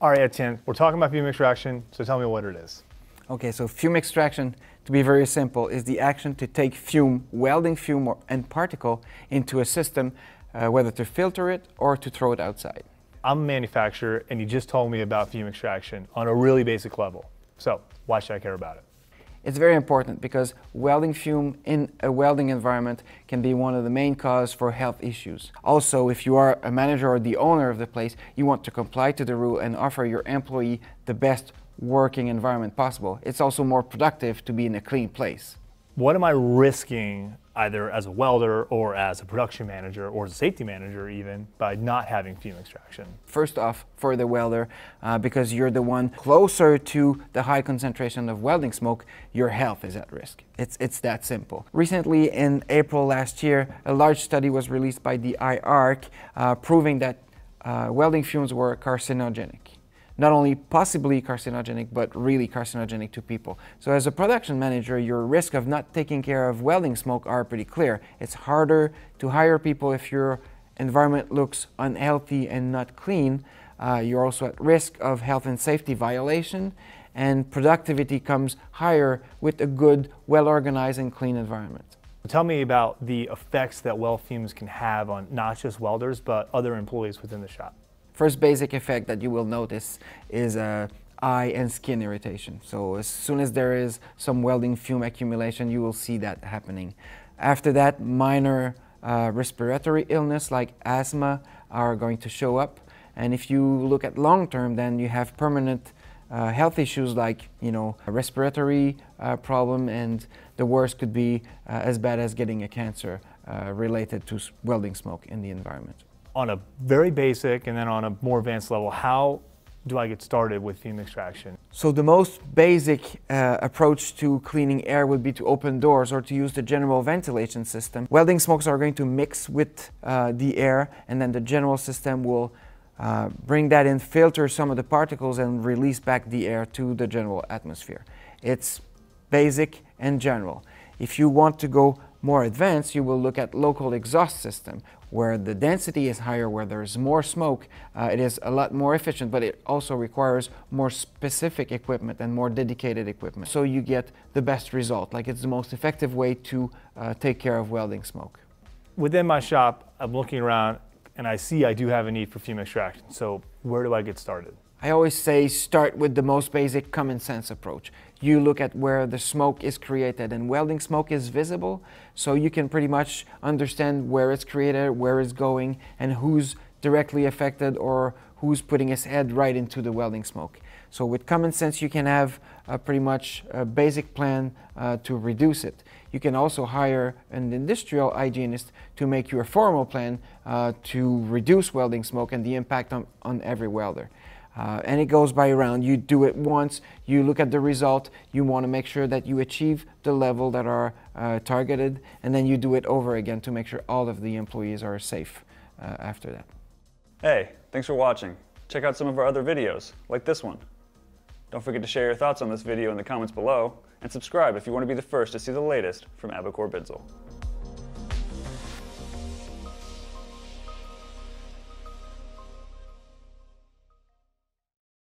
All right, Etienne, we're talking about fume extraction, so tell me what it is. Okay, so fume extraction, to be very simple, is the action to take fume, welding fume and particle into a system, whether to filter it or to throw it outside. I'm a manufacturer, and you just told me about fume extraction on a really basic level. So why should I care about it? It's very important because welding fume in a welding environment can be one of the main causes for health issues. Also, if you are a manager or the owner of the place, you want to comply to the rule and offer your employee the best working environment possible. It's also more productive to be in a clean place. What am I risking, either as a welder or as a production manager or as a safety manager even, by not having fume extraction? First off, for the welder, because you're the one closer to the high concentration of welding smoke, your health is at risk. It's that simple. Recently, in April last year, a large study was released by the IARC proving that welding fumes were carcinogenic. Not only possibly carcinogenic, but really carcinogenic to people. So as a production manager, your risk of not taking care of welding smoke are pretty clear. It's harder to hire people if your environment looks unhealthy and not clean. You're also at risk of health and safety violation, and productivity comes higher with a good, well-organized and clean environment. Tell me about the effects that weld fumes can have on not just welders, but other employees within the shop. First basic effect that you will notice is eye and skin irritation. So as soon as there is some welding fume accumulation, you will see that happening. After that, minor respiratory illness like asthma are going to show up. And if you look at long term, then you have permanent health issues like, a respiratory problem, and the worst could be as bad as getting a cancer related to welding smoke in the environment. On a very basic and then on a more advanced level, how do I get started with fume extraction? So the most basic approach to cleaning air would be to open doors or to use the general ventilation system. Welding smokes are going to mix with the air, and then the general system will bring that in, filter some of the particles and release back the air to the general atmosphere. It's basic and general. If you want to go more advanced, you will look at local exhaust system, where the density is higher, where there's more smoke. It is a lot more efficient, but it also requires more specific equipment and more dedicated equipment. So you get the best result. Like, it's the most effective way to take care of welding smoke. Within my shop, I'm looking around and I see I do have a need for fume extraction. So where do I get started? I always say start with the most basic common sense approach. You look at where the smoke is created, and welding smoke is visible, so you can pretty much understand where it's created, where it's going, and who's directly affected or who's putting his head right into the welding smoke. So with common sense, you can have pretty much a basic plan to reduce it. You can also hire an industrial hygienist to make you a formal plan to reduce welding smoke and the impact on every welder. And it goes by round. You do it once, you look at the result, you want to make sure that you achieve the level that are targeted, and then you do it over again to make sure all of the employees are safe after that. Hey, thanks for watching. Check out some of our other videos, like this one. Don't forget to share your thoughts on this video in the comments below, and subscribe if you want to be the first to see the latest from Abichor Bitzel.